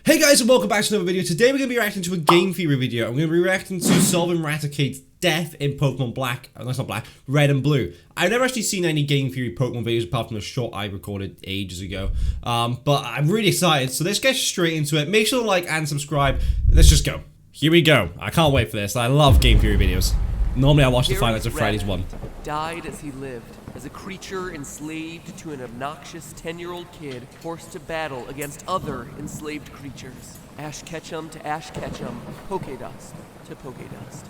Hey guys, and welcome back to another video. Today we're going to be reacting to a game theory video. I'm going to be reacting to solving Raticate's death in Pokemon Black. Oh, that's not Black, Red and Blue. I've never actually seen any game theory Pokemon videos apart from the short I recorded ages ago. But I'm really excited, so let's get straight into it. Make sure to like and subscribe. Let's just go. Here we go. I can't wait for this. I love game theory videos. Normally I watch the Five Nights at Freddy's one. Died as he lived, as a creature enslaved to an obnoxious 10-year-old kid forced to battle against other enslaved creatures. Ash Ketchum to Ash Ketchum, Pokédust to Pokédust.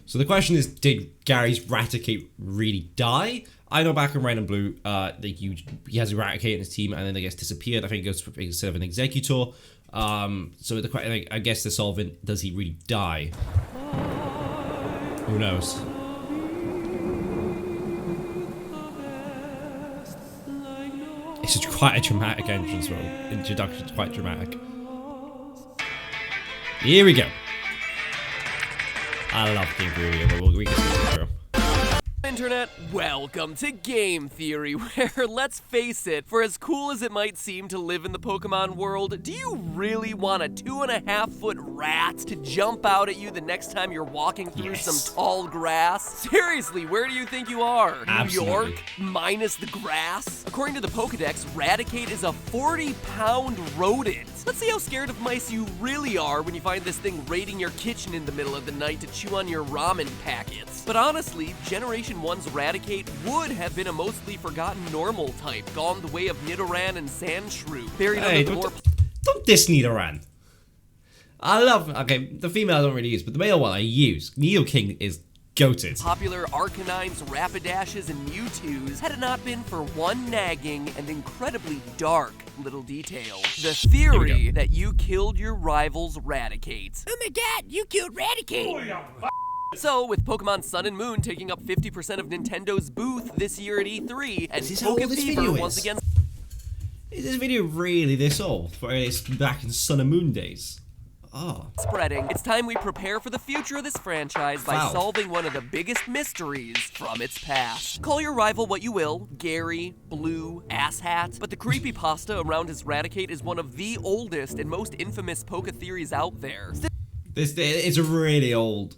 So the question is, did Gary's Raticate really die? I know back in Red and Blue, he has a Raticate in his team and then I guess disappeared. I think it goes instead of an Executor. So the question, I guess they're solving, does he really die? Who knows? It's quite a dramatic entrance, bro. Introduction's quite dramatic. Here we go. I love game theory, but we can see it through. Internet, welcome to Game Theory, where, let's face it, for as cool as it might seem to live in the Pokemon world, do you really want a 2.5-foot rat to jump out at you the next time you're walking through some tall grass? Seriously, where do you think you are? Absolutely. New York? Minus the grass? According to the Pokedex, Raticate is a 40-pound rodent. Let's see how scared of mice you really are when you find this thing raiding your kitchen in the middle of the night to chew on your ramen packets. But honestly, Generation 1's Raticate would have been a mostly forgotten normal type, gone the way of Nidoran and Sandshrew, buried under the more... Don't diss Nidoran. Okay, the female I don't really use, but the male one I use. Nidoking is goated. Popular Arcanines, Rapidashes, and Mewtwo's had it not been for one nagging and incredibly dark little detail. The theory that you killed your rival's Raticate. Oh my god, you killed Raticate! So, with Pokemon Sun and Moon taking up 50% of Nintendo's booth this year at E3, and Pokefever once again... Is this video really this old? For it's back in Sun and Moon days? Oh. Spreading, it's time we prepare for the future of this franchise by solving one of the biggest mysteries from its past. Call your rival what you will, Gary, Blue, Asshat, but the creepypasta around his Raticate is one of the oldest and most infamous Poke theories out there. It's a really old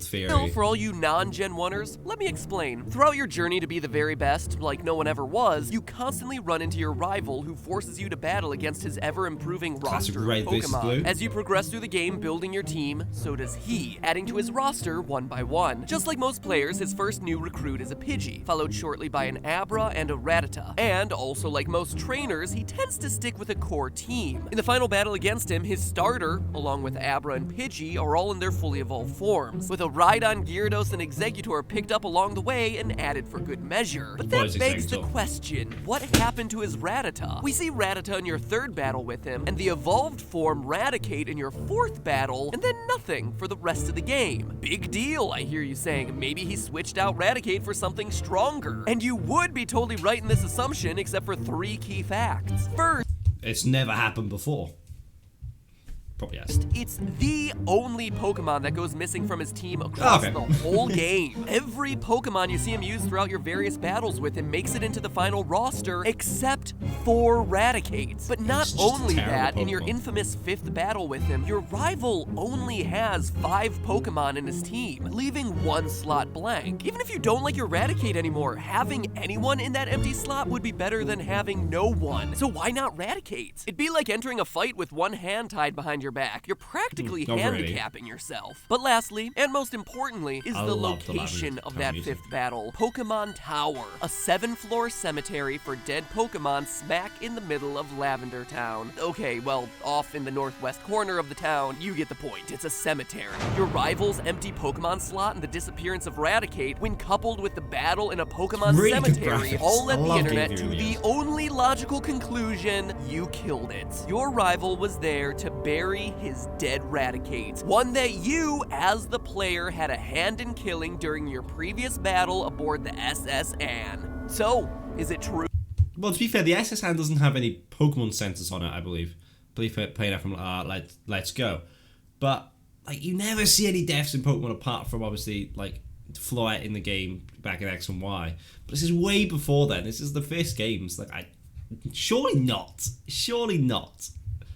theory. Still, for all you non-Gen 1ers, let me explain. Throughout your journey to be the very best, like no one ever was, you constantly run into your rival who forces you to battle against his ever-improving roster of Pokemon. As you progress through the game building your team, so does he, adding to his roster one by one. Just like most players, his first new recruit is a Pidgey, followed shortly by an Abra and a Rattata. And also like most trainers, he tends to stick with a core team. In the final battle against him, his starter, along with Abra and Pidgey, are all in their fully evolved forms, with a Rhydon, Gyarados, and Executor picked up along the way and added for good measure. But that begs the question, what happened to his Rattata? We see Rattata in your third battle with him, and the evolved form Raticate in your fourth battle, and then nothing for the rest of the game. Big deal, I hear you saying. Maybe he switched out Raticate for something stronger. And you would be totally right in this assumption, except for 3 key facts. First, it's never happened before. Yes. It's the only Pokemon that goes missing from his team across the whole game. Every Pokemon you see him use throughout your various battles with him makes it into the final roster, except for Raticate. But not only that, in your infamous 5th battle with him, your rival only has 5 Pokemon in his team, leaving 1 slot blank. Even if you don't like your Raticate anymore, having anyone in that empty slot would be better than having no one. So why not Raticate? It'd be like entering a fight with one hand tied behind your back. You're practically handicapping yourself. But lastly, and most importantly, is the location of that 5th battle. Pokemon Tower, a 7-floor cemetery for dead Pokemon smack in the middle of Lavender Town. Okay, well, off in the northwest corner of the town, you get the point. It's a cemetery. Your rival's empty Pokemon slot and the disappearance of Raticate, when coupled with the battle in a Pokemon cemetery, all led the internet to the only logical conclusion: you killed it. Your rival was there to bury his dead Raticate, one that you, as the player, had a hand in killing during your previous battle aboard the SS Anne. So, is it true? Well, to be fair, the SS Anne doesn't have any Pokemon sensors on it, I believe. Playing that from Let's Go. But, like, you never see any deaths in Pokemon apart from, obviously, like, Floette in the game back in X and Y. But this is way before then. This is the first games. Like, surely not. Surely not.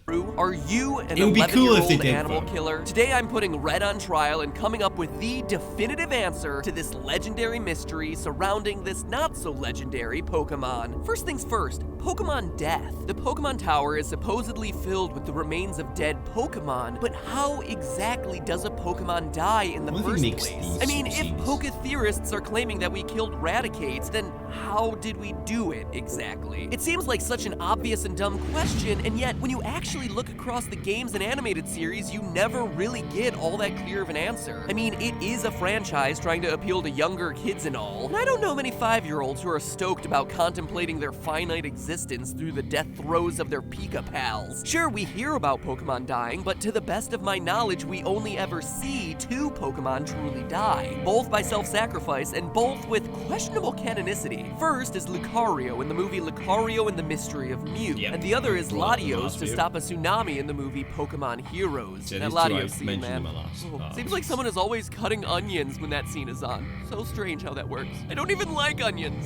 Are you an It would be cool if they 11-year-old did, animal though. killer? Today I'm putting Red on trial and coming up with the definitive answer to this legendary mystery surrounding this not-so-legendary Pokemon. First things first, Pokemon death. The Pokemon Tower is supposedly filled with the remains of dead Pokemon, but how exactly does a Pokemon die in the What if he first makes place? these I mean, if scenes? Poke theorists are claiming that we killed Raticate, then how did we do it exactly? It seems like such an obvious and dumb question, and yet when you actually look across the games and animated series, you never really get all that clear of an answer. I mean, it is a franchise trying to appeal to younger kids and all, and I don't know many 5-year-olds who are stoked about contemplating their finite existence through the death throes of their Pika pals. Sure, we hear about Pokemon dying, but to the best of my knowledge, we only ever see 2 Pokemon truly die, both by self-sacrifice and both with questionable canonicity. First is Lucario in the movie Lucario and the Mystery of Mew, Yep. and the other is Latios last to few. stop a tsunami in the movie Pokemon Heroes. Yeah, That these two I Latios scene, mentioned man. in my last, Seems like someone is always cutting onions when that scene is on. So strange how that works. I don't even like onions.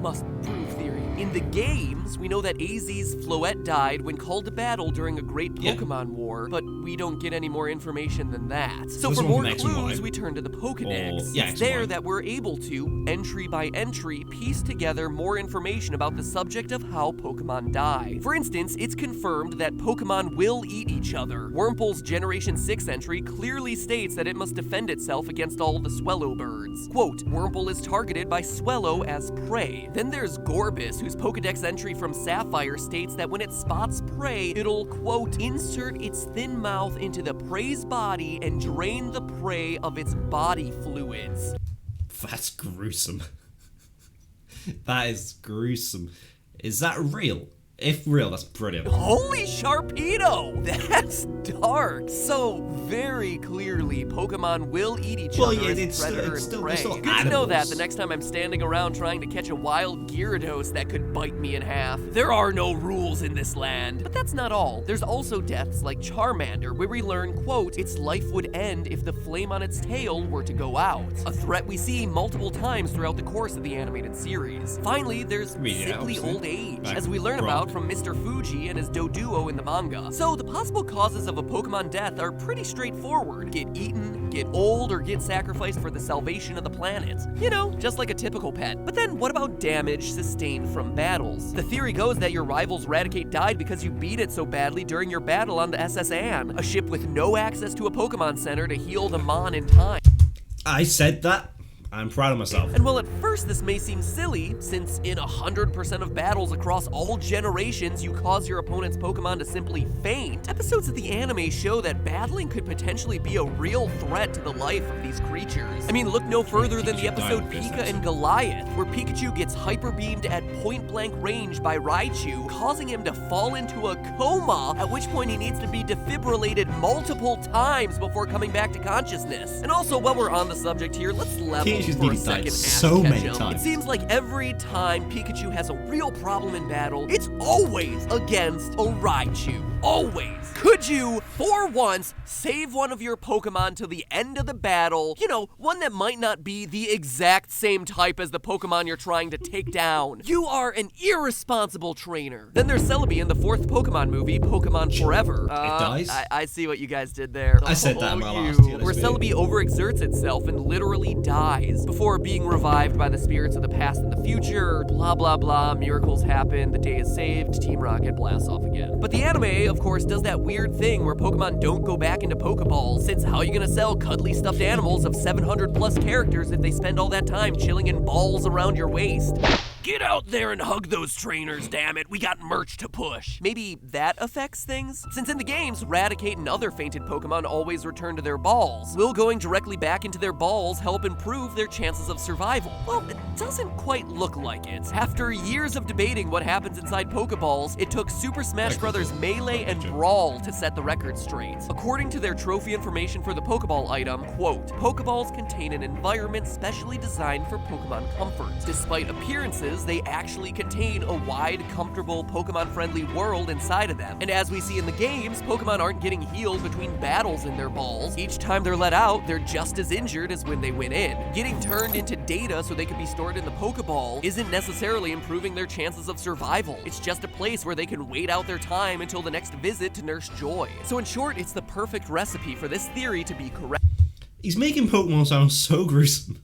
Must prove theory. In the games, we know that AZ's Floette died when called to battle during a great Yeah. Pokemon war, but we don't get any more information than that. So This for one more from X and clues, Y. we turn to the Pokedex. Or- yeah, it's X and there Y. that we're able to, entry by entry, piece together more information about the subject of how Pokemon die. For instance, it's confirmed that Pokemon will eat each other. Wurmple's Generation 6 entry clearly states that it must defend itself against all the Swellow birds. Quote, Wurmple is targeted by Swellow as prey. Then there's Gorbis, whose Pokedex entry from Sapphire states that when it spots prey, it'll, quote, insert its thin mouth into the prey's body and drain the prey of its body fluids. That's gruesome. That is gruesome. Is that real? If real, that's brilliant. Holy Sharpedo! That's dark. So very clearly, Pokemon will eat each Well, other yeah, as it's predator still- and they're prey. still Good to know that animals. the next time I'm standing around trying to catch a wild Gyarados that could bite me in half. There are no rules in this land. But that's not all. There's also deaths like Charmander, where we learn, quote, its life would end if the flame on its tail were to go out. A threat we see multiple times throughout the course of the animated series. Finally, there's Yeah, simply obviously. old age, Like as we learn Brock. about from Mr. Fuji and his Doduo in the manga. So the possible causes of a Pokemon death are pretty straightforward. Get eaten, get old, or get sacrificed for the salvation of the planet. You know, just like a typical pet. But then what about damage sustained from battles? The theory goes that your rival's Raticate died because you beat it so badly during your battle on the SS Anne, a ship with no access to a Pokemon Center to heal the Mon in time. I said that. I'm proud of myself. And while at first this may seem silly, since in 100% of battles across all generations you cause your opponent's Pokemon to simply faint, episodes of the anime show that battling could potentially be a real threat to the life of these creatures. I mean, look no further than the Pikachu died episode in Pika business. and Goliath, where Pikachu gets hyper-beamed at point-blank range by Raichu, causing him to fall into a coma, at which point he needs to be defibrillated multiple times before coming back to consciousness. And also, while we're on the subject here, let's level Pikachu's for a nearly second. died Ask so many Ketchum. times. It seems like every time Pikachu has a real problem in battle, it's always against a Raichu. Always. Could you, for once, save one of your Pokemon till the end of the battle? You know, one that might not be the exact same type as the Pokemon you're trying to take down. You are an irresponsible trainer. Then there's Celebi in the 4th Pokemon movie, Pokemon Forever. dies? I see what you guys did there. I said that in my last you. tier list Where video. Celebi overexerts itself and literally dies before being revived by the spirits of the past and the future. Blah, blah, blah. Miracles happen. The day is saved. Team Rocket blasts off again. But the anime, of course, does that weird thing where Pokemon don't go back into Pokeballs, since how are you gonna sell cuddly stuffed animals of 700 plus characters if they spend all that time chilling in balls around your waist? Get out there and hug those trainers, damn it. We got merch to push. Maybe that affects things? Since in the games, Raticate and other fainted Pokemon always return to their balls. Will going directly back into their balls help improve their chances of survival? Well, it doesn't quite look like it. After years of debating what happens inside Pokeballs, it took Super Smash Bros. Melee and Brawl to set the record straight. According to their trophy information for the Pokeball item, quote, Pokeballs contain an environment specially designed for Pokemon comfort. Despite appearances, is they actually contain a wide, comfortable, Pokemon-friendly world inside of them. And as we see in the games, Pokemon aren't getting healed between battles in their balls. Each time they're let out, they're just as injured as when they went in. Getting turned into data so they can be stored in the Pokeball isn't necessarily improving their chances of survival. It's just a place where they can wait out their time until the next visit to Nurse Joy. So in short, it's the perfect recipe for this theory to be correct. He's making Pokemon sound so gruesome.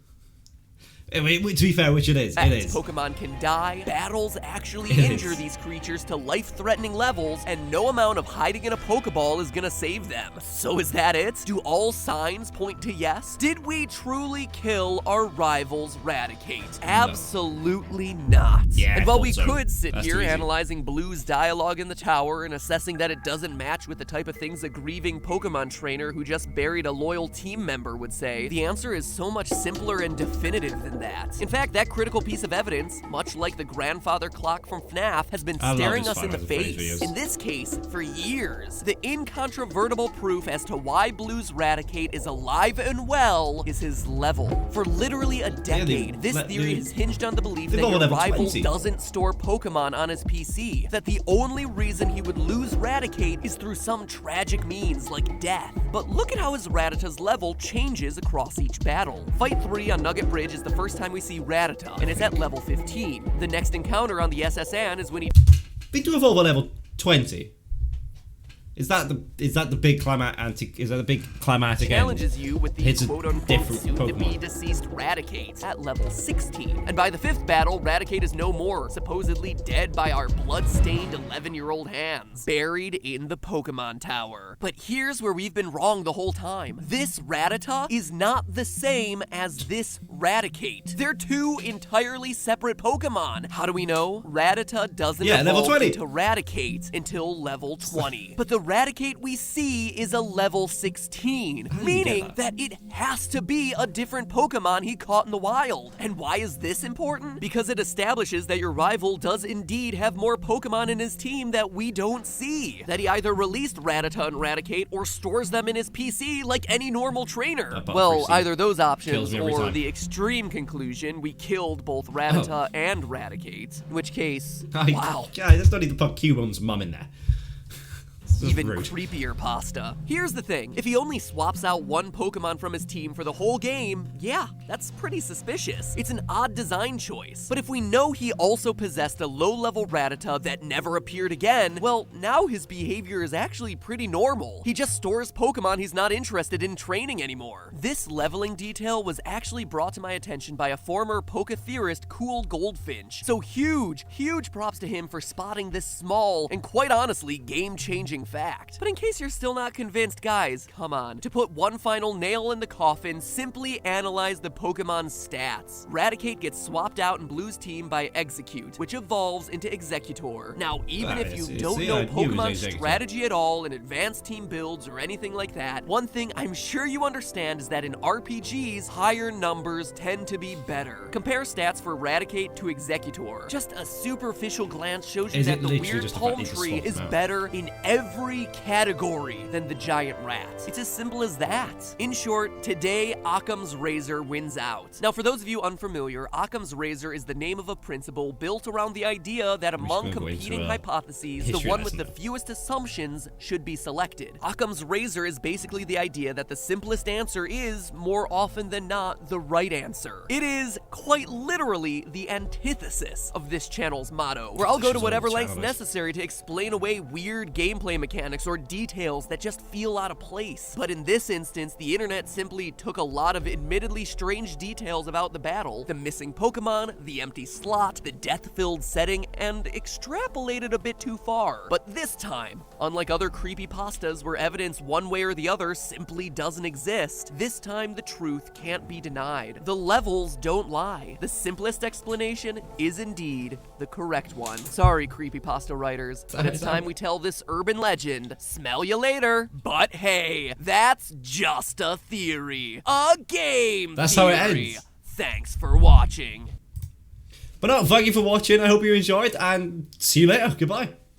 I mean, to be fair, which it is. It is. Pokemon can die, battles actually injure these creatures to life-threatening levels, and no amount of hiding in a Pokeball is gonna save them. So is that it? Do all signs point to yes? Did we truly kill our rival's Raticate? Absolutely not. Yeah, and while we so. could sit That's here too easy. analyzing Blue's dialogue in the tower and assessing that it doesn't match with the type of things a grieving Pokemon trainer who just buried a loyal team member would say, the answer is so much simpler and definitive than that. In fact, that critical piece of evidence, much like the grandfather clock from FNAF, has been staring us in the face, in this case, for years. The incontrovertible proof as to why Blue's Raticate is alive and well is his level. For literally a decade, this theory has hinged on the belief that your rival doesn't store Pokemon on his PC, that the only reason he would lose Raticate is through some tragic means like death. But look at how his Rattata's level changes across each battle. Fight 3 on Nugget Bridge is the first time we see Rattata, and it's at level 15. The next encounter on the SSN is when he Big to evolve at level 20. Is that the big climatic? Is that the big climatic challenges you with the hits quote-unquote soon-to-be deceased Raticate at level 16. And by the 5th battle, Raticate is no more, supposedly dead by our blood-stained 11-year-old hands, buried in the Pokemon Tower. But here's where we've been wrong the whole time. This Rattata is not the same as this Raticate. They're two entirely separate Pokemon. How do we know? Rattata doesn't level evolve 20. into Raticate until level 20. But the Raticate we see is a level 16, meaning that it has to be a different Pokemon he caught in the wild. And why is this important? Because it establishes that your rival does indeed have more Pokemon in his team that we don't see. That he either released Rattata and Raticate or stores them in his PC like any normal trainer. Well, either those options or the extreme conclusion, we killed both Rattata and Raticate. In which case, wow. Yeah, let's not need to put Cubon's mum in there. Even creepier pasta. Here's the thing, if he only swaps out one Pokemon from his team for the whole game, yeah, that's pretty suspicious. It's an odd design choice. But if we know he also possessed a low-level Rattata that never appeared again, well, now his behavior is actually pretty normal. He just stores Pokemon he's not interested in training anymore. This leveling detail was actually brought to my attention by a former Poke theorist, Cool Goldfinch. So huge props to him for spotting this small and quite honestly game-changing fact. But in case you're still not convinced, guys, come on. To put one final nail in the coffin, simply analyze the Pokemon's stats. Raticate gets swapped out in Blue's team by Execute, which evolves into Executor. Now, even if you don't know Pokemon's strategy at all in advanced team builds or anything like that, one thing I'm sure you understand is that in RPGs, higher numbers tend to be better. Compare stats for Raticate to Executor. Just a superficial glance shows you that the weird palm tree is better in every category than the giant rat. It's as simple as that. In short, today, Occam's Razor wins out. Now, for those of you unfamiliar, Occam's Razor is the name of a principle built around the idea that among competing hypotheses, the one with the fewest assumptions should be selected. Occam's Razor is basically the idea that the simplest answer is, more often than not, the right answer. It is, quite literally, the antithesis of this channel's motto, where I'll go to whatever lengths necessary to explain away weird gameplay mechanics or details that just feel out of place. But in this instance, the internet simply took a lot of admittedly strange details about the battle, the missing Pokemon, the empty slot, the death-filled setting, and extrapolated a bit too far. But this time, unlike other creepypastas where evidence one way or the other simply doesn't exist, this time the truth can't be denied. The levels don't lie. The simplest explanation is indeed the correct one. Sorry, creepypasta writers, but it's time we tell this urban legend. Smell you later. But hey, that's just a theory. A game That's theory. how it ends. Thanks for watching. But no, thank you for watching. I hope you enjoyed, and see you later. Goodbye.